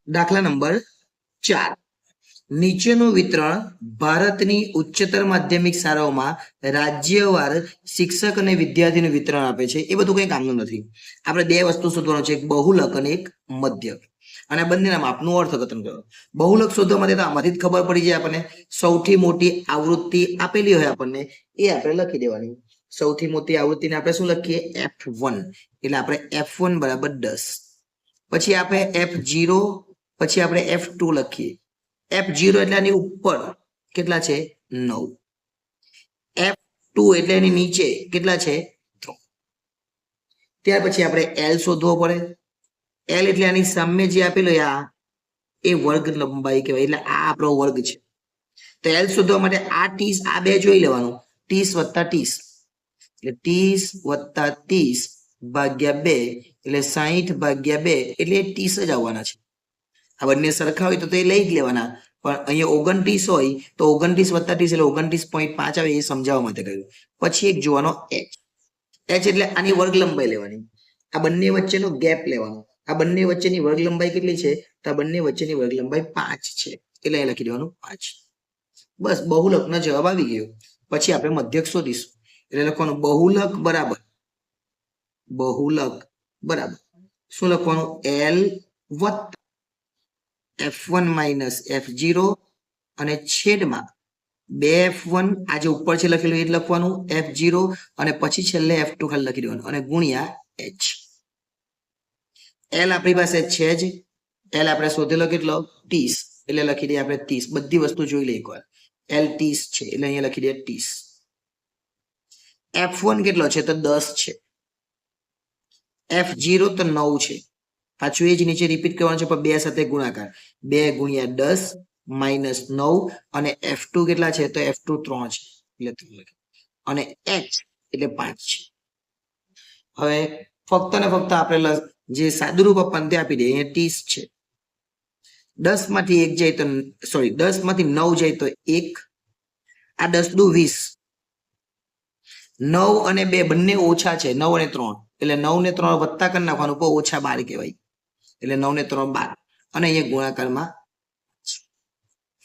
દાખલા નંબર 4 નીચેનું વિતરણ ભારતની ઉચ્ચતર માધ્યમિક શાળાઓમાં રાજ્યવાર શિક્ષક અને વિદ્યાર્થીનું વિતરણ આપે છે. એ બધું કંઈ કામનું નથી. આપણે બે વસ્તુ શોધવાનું છે, એક બહુલક અને એક મધ્યક, અને બંનેના માપનું અર્થઘટન કરો. બહુલક શોધવા માટે તો આમાંથી જ ખબર પડી જાય આપણને. સૌથી મોટી આવૃત્તિ આપેલી હોય આપણને એ આપણે લખી દેવાની. સૌથી મોટી આવૃત્તિને આપણે શું લખીએ? F1. એટલે આપણે F1 બરાબર 10. પછી આપણે F0, પછી આપણે F2 લખીએ. F0 એટલે આની ઉપર કેટલા છે? 9. F2 એટલે એની નીચે કેટલા છે? 3. ત્યાર પછી આપણે L શોધવો પડે. L એટલે આની સામે જે આપેલો આ એ વર્ગ લંબાઈ કહેવાય. એટલે આ આપણો વર્ગ છે. તો L શોધવા માટે આ 30 આ બે જોઈ લેવાનું. 30 + 30 એટલે 30 + 30 ભાગ્યા 2 એટલે 60 ભાગ્યા 2 એટલે 30 જ આવવાના છે. આ બંને સરખા હોય તો એ લઈ જ લેવાના, પણ અહીંયા 29 હોય તો 29 + 30 એટલે 29.5 આવે. એ સમજાવવા માટે કહ્યું. પછી એક જોવાનો h. h એટલે આની વર્ગ લંબાઈ લેવાની. આ બંને વચ્ચેનો ગેપ લેવાનો. આ બંને વચ્ચેની વર્ગ લંબાઈ કેટલી છે? તો આ બંને વચ્ચેની વર્ગ લંબાઈ 5 છે. એટલે અહીં લખી દેવાનું 5. બસ બહુલકનો જવાબ આવી ગયો. પછી આપણે મધ્યક શોધીશું. એટલે લખવાનું બહુલક બરાબર શું લખવાનું? L વત્તા F1 - F0 અને છેદમાં 2F1 આ જે ઉપર છે લખેલું એ જ લખવાનું, F0 અને પછી છેલ્લે F2 ખાલી લખી દેવાનું અને ગુણ્યા h. L આપણી પાસે છે જ. L આપણે શોધેલો કેટલો? 30. એટલે લખી દઈએ આપણે 30. બધી વસ્તુ જોઈ લઈએ એકવાર. L 30 છે એટલે અહીંયા લખી દઈએ 30. F1 કેટલો છે? તો 10 છે. F0 તો 9 છે. પાછું એ જ નીચે રિપીટ કરવાનું છે, પણ 2 સાથે ગુણાકાર. 2 × 10 - 9 અને F2 કેટલા છે? તો F2 3 છે એટલે 3 લખી. અને h એટલે 5 છે. હવે ફક્ત ને ફક્ત આપણે જે સાદુરૂપ આપણને તે આપી દે. અહીંયા 30 છે. 10 માંથી 1 જાય તો 10 માંથી 9 જાય તો 1. આ 10 દુ 20. 9 અને 2 બંને ઓછા છે. 9 અને 3 એટલે 9 ને 3 વત્તા કરી નાખવાનું, પણ ઓછા 12 કહેવાય. એટલે 9 ને 3 12 અને અહીંયા ગુણાકારમાં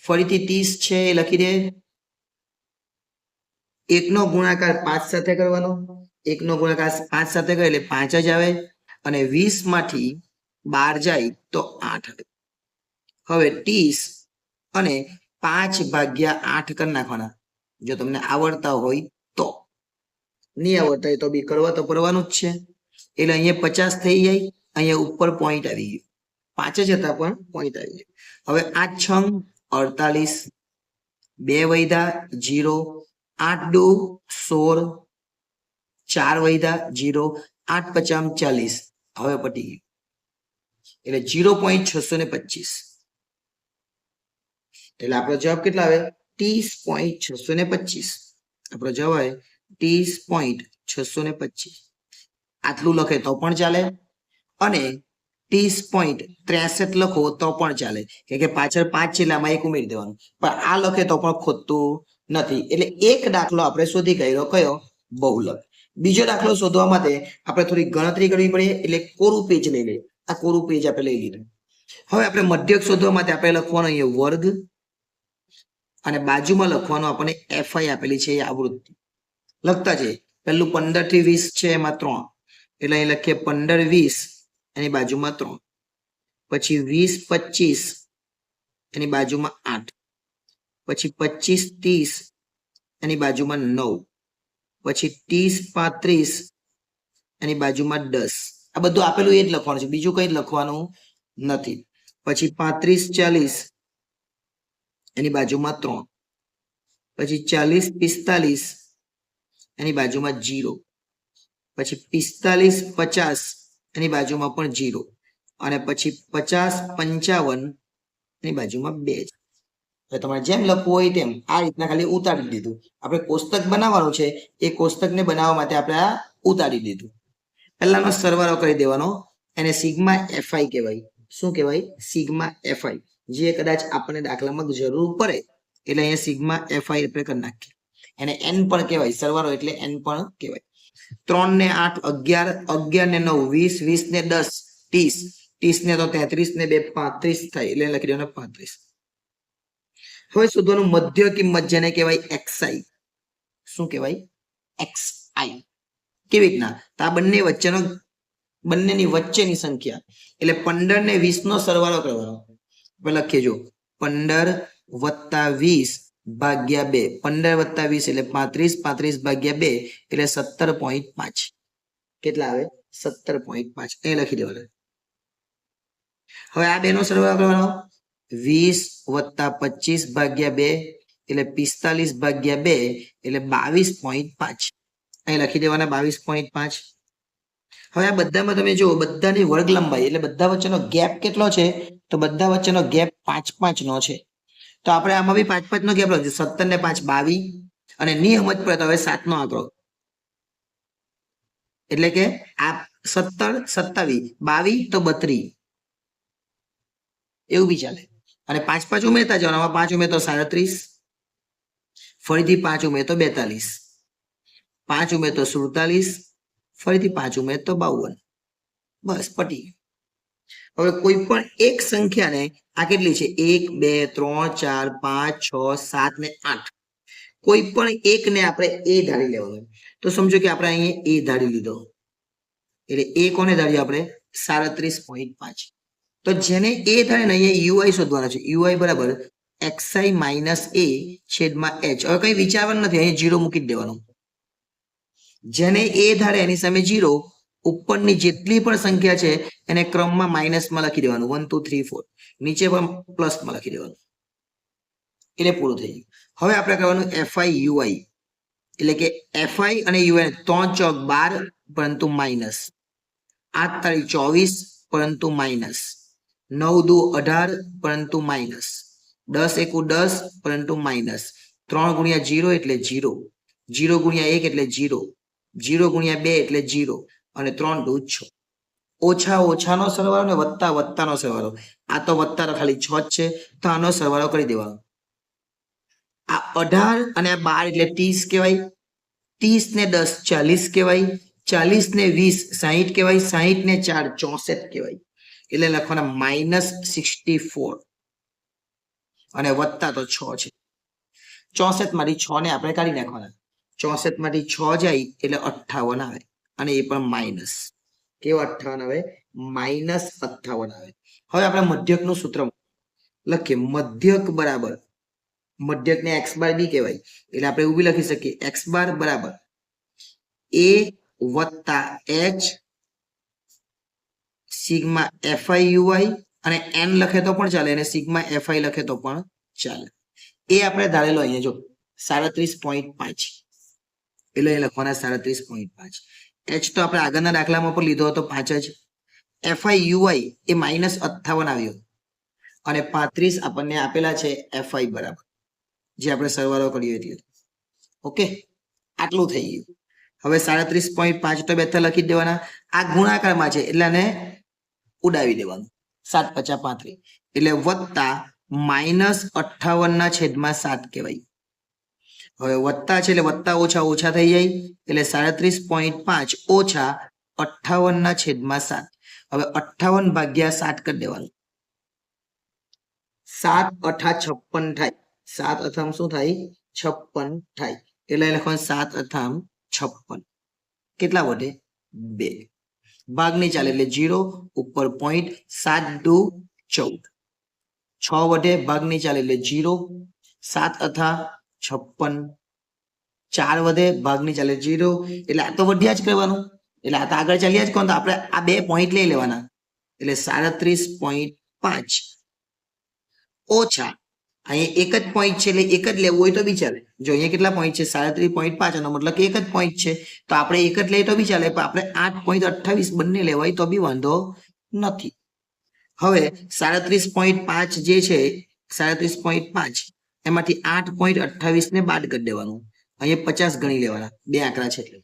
ફરીથી 30 છે એ લખી દે. 1 નો ગુણાકાર 5 સાથે કરવાનો. 1 નો ગુણાકાર 5 સાથે કરે એટલે 5 જ આવે. અને 20 માંથી 12 જાય તો 8 આવે. હવે 30 અને 5 ભાગ્યા 8 કરી નાખવાના, જો તમને આવડતા હોય તો. નહીં આવડતા હોય તો બી કરવા તો પડવાનું જ છે. એટલે અહીંયા 50 થઈ જાય. અહીંયા ઉપર પોઈન્ટ આવી ગયો. 5 જ હતા પણ પોઈન્ટ આવી ગયો. હવે 8 6 48, 2 વૈધા 0, 8 દુ 16, 4 વૈધા 0, 8 50 40. હવે પટી ગયું. એટલે 0.625. એટલે આપણો જવાબ કેટલા આવે? 30.625. આપણો જવાબ આવે 30.625. આટલું લખે તો પણ ચાલે અને 30.63 લખો તો પણ ચાલે, કે પાછળ 5 છે એટલે આમાં 1 ઉમેરી દેવાનું. પણ આ લખે તો પણ ખોટું નથી. એટલે એક દાખલો આપણે શોધી કાઢ્યો. કયો? બહુલક. બીજો દાખલો શોધવા માટે આપણે થોડી ગણતરી કરવી પડે. એટલે કોરું પેજ લઈ લઈએ. આ કોરું પેજ આપણે લઈ લીધું. હવે આપણે મધ્યક શોધવા માટે આપણે લખવાનો અહીંયા વર્ગ અને બાજુમાં લખવાનું આપણને FI આપેલી છે એ આવૃત્તિ. લખતા છે. પહેલું 15 થી 20 છે એમાં 3 એટલે અહીં લખીએ 15 20 એની બાજુમાં 3. પછી 20 25 એની બાજુમાં 8. પછી 25 30 એની બાજુમાં 9. પછી 30 35 એની બાજુમાં 10. આ બધું આપેલું એ જ લખવાનું છે, બીજું કંઈ લખવાનું નથી. પછી 35 40 એની બાજુમાં 3. પછી 40 45 એની બાજુમાં 0. પછી 45 50 એની બાજુમાં પણ 0. અને પછી 50 55 એની બાજુમાં 2. હવે તમારે જેમ લખવું હોય તેમ આ રીતના ખાલી ઉતારી દીધું. આપણે કોષ્ટક બનાવવાનું છે, એ કોષ્ટકને બનાવવા માટે આપણે આ ઉતારી દીધું. પહેલાનો સરવાળો કરી દેવાનો. એને સિગ્મા FI કહેવાય. શું કહેવાય? Sigma FI. જે કદાચ આપણને દાખલામાં જરૂર પડે એટલે અહીંયા સિગ્મા FI આપણે કરી નાખીએ. એને n પણ કહેવાય. સરવાળો એટલે n પણ કહેવાય. 3 ને 8 11, 11 ને 9 20, 20 ને 10 30, 30 ને તો 33 ને 2 35 થાય એટલે લખી દેવાનું 35. હવે શોધવાનું મધ્ય કિંમત જેને કહેવાય xi. શું કહેવાય? xi. કેવી રીતના? તો આ બંનેની વચ્ચેની સંખ્યા એટલે 15 ને 20 નો સરવાળો કરવાનો. હવે લખીએ જો 15 વત્તા 20 ભાગ્યા 2. 15 વત્તા 20 એટલે 35, 35 ભાગ્યા 2 એટલે 17.5. કેટલા આવે? 17.5. એ લખી દેવાનું. હવે આ બેનો સરવાળો કરવાનો. 20 વત્તા 25 ભાગ્યા 2 એટલે 45 ભાગ્યા 2 એટલે 22.5. અહીં લખી દેવાના 22.5. હવે આ બધામાં તમે જુઓ બધાની વર્ગ લંબાઈ એટલે બધા વચ્ચેનો ગેપ કેટલો છે? તો બધા વચ્ચેનો ગેપ 5-5 નો છે. તો આપણે આમાં બી 5-5 નો ગેપ લખીશું. 17 ને 5 22 અને નિયમત પડે તો હવે 7 નો આંકડો એટલે કે આ 17 27 22 તો 32 એવું બી ચાલે. અને 5-5 ઉમેરતા જવાનું. આમાં 5 ઉમેર તો 37, ફરીથી 5 ઉમેર તો 42, 5 ઉમેર તો 47, ફરીથી 5 ઉમેર તો 52. બસ પટી. હવે કોઈ પણ એક સંખ્યાને આ કેટલી છે? 1 2 3 4 5 6 7 ને 8. કોઈ પણ એકને આપણે એ ધારી લેવાનું. તો સમજો કે આપણે અહીંયા એ ધારી લીધો એટલે એ કોને ધાર્યું આપણે? 37.5. તો જેને એ થાય ને અહીંયા યુઆઈ શોધવાનો છે. યુઆઈ બરાબર xi માઇનસ a છેદમાં h. હવે કઈ વિચારવાનું નથી, અહીંયા 0 મૂકી દેવાનું. જેને એ ધારે એની સામે 0, ઉપરની જેટલી પણ સંખ્યા છે એને ક્રમમાં માઇનસમાં લખી દેવાનું. 1 2 3 4. નીચે પણ પ્લસમાં લખી દેવાનું. એટલે પૂરું થઈ ગયું. હવે આપણે કરવાનું fi ui એટલે કે fi અને ui 3 ચોક 12 પરંતુ માઇનસ, 8 તારીખ 24 પરંતુ માઇનસ, 9 દુ 18 પરંતુ માઇનસ, 10 એકુ 10 પરંતુ માઇનસ, 3 ગુણ્યા 0 એટલે 0, 0 ગુણ્યા 1 એટલે 0, 0 ગુણ્યા 2 એટલે 0 અને 3 દુ 6. ઓછા ઓછાનો સરવાળો ને વત્તા વત્તાનો સરવાળો. આ તો વત્તા ખાલી 6 જ છે તો આનો સરવાળો કરી દેવાનો. આ 18 અને આ 12 એટલે 30 કહેવાય, 30 ને 10 40 કહેવાય, 40 ને 20 60 કહેવાય, 60 ને 4 64 કહેવાય. એટલે લખવાના -64 અને વત્તા તો 6 છે. 64 માંથી 6 ને આપણે કાઢી નાખવાના. 64 માંથી 6 જાય એટલે 58 આવે અને એ પણ માઇનસ. કેવો 58 આવે? -58 આવે. હવે આપણે મધ્યકનું સૂત્ર લખીએ. મધ્યક બરાબર, મધ્યકને x બાર બી કહેવાય એટલે આપણે એવું બી લખી શકીએ. x બાર બરાબર a વત્તા h સિગ્મા fi ui અને n લખે તો પણ ચાલે અને સિગ્મા fi લખે તો પણ ચાલે. એ આપણે ધારેલો અહીંયા જો 37.5 એટલે એ લખવાના 37.5. h તો આપણે આગળના દાખલામાં પણ લીધો હતો 5 જ. fi ui એ -58 આવ્યો અને 35 આપણને આપેલા છે fi બરાબર જે આપણે સરવાળો કર્યો એટલે. ઓકે, આટલું થઈ ગયું. હવે 37.5 તો બેઠા લખી દેવાના. આ ગુણાકારમાં છે એટલે આને ઉડાવી દેવાનું. 7 × 5 = 35 એટલે વત્તા -58 ના છેદમાં 7 કહેવાય. હવે વત્તા છે એટલે વત્તા ઓછા ઓછા થઈ જાય એટલે 37.5 ઓછા 58 ના છેદમાં 7. હવે 58 ભાગ્યા 7 કરી દેવાનું. 7 × 8 = 56 થાય. 7 અથામ શું થાય? 56 થાય. એટલે લખવાનું 7 અથામ 56. કેટલા વધે? 2. ભાગ નહીં ચાલે એટલે 0 ઉપર પોઈન્ટ. 7 દુ 14. 6 વધે, ભાગ નહીં ચાલે એટલે 0. 7 અથા 56. 4 વધે, ભાગ નહીં ચાલે 0. એટલે આ તો વધ્યા જ કરવાનું એટલે આ તો આગળ ચાલ્યા જ કરવાનું. તો આપણે આ 2 પોઈન્ટ લઈ લેવાના એટલે 37.5 ઓછા અહીંયા એક જ પોઈન્ટ છે એટલે એક જ લેવું હોય તો બી ચાલે. જો અહીંયા કેટલા પોઈન્ટ છે? 37.5 એનો મતલબ કે એક જ પોઈન્ટ છે તો આપણે એક જ લઈએ તો બી ચાલે, પણ આપણે 8.28 બંને લેવાય તો બી વાંધો નથી. હવે 37.5 જે છે 37.5 એમાંથી 8.28 ને બાદ કરી દેવાનું. અહીંયા 50 ગણી લેવાના, 2 આંકડા છે એટલે.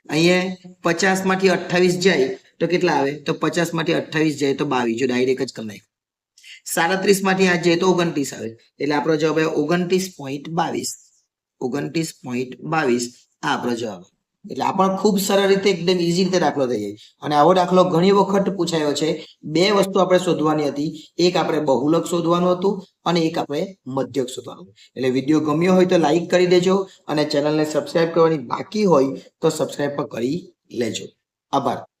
અહીંયા 50 માંથી 28 જાય તો કેટલા આવે? તો 50 માંથી 28 જાય તો 22. જો ડાયરેક્ટ જ કરી નાખ્યું. 37 માંથી 8 જાય તો 29 આવે એટલે આપણો જવાબ આવે 29.22. 29.22 આ આપણો જવાબ. એટલે આ પણ ખૂબ સરળ રીતે એકદમ ઈઝી રીતે દાખલો થઈ જાય. અને આવો દાખલો ઘણી વખત પૂછાયો છે. બે વસ્તુ આપણે શોધવાની હતી. એક આપણે બહુલક શોધવાનું હતું અને એક આપણે મધ્યક શોધવાનું. એટલે વિડીયો ગમ્યો હોય તો લાઈક કરી દેજો અને ચેનલને સબસ્ક્રાઇબ કરવાની બાકી હોય તો સબસ્ક્રાઇબ પણ કરી લેજો. આભાર.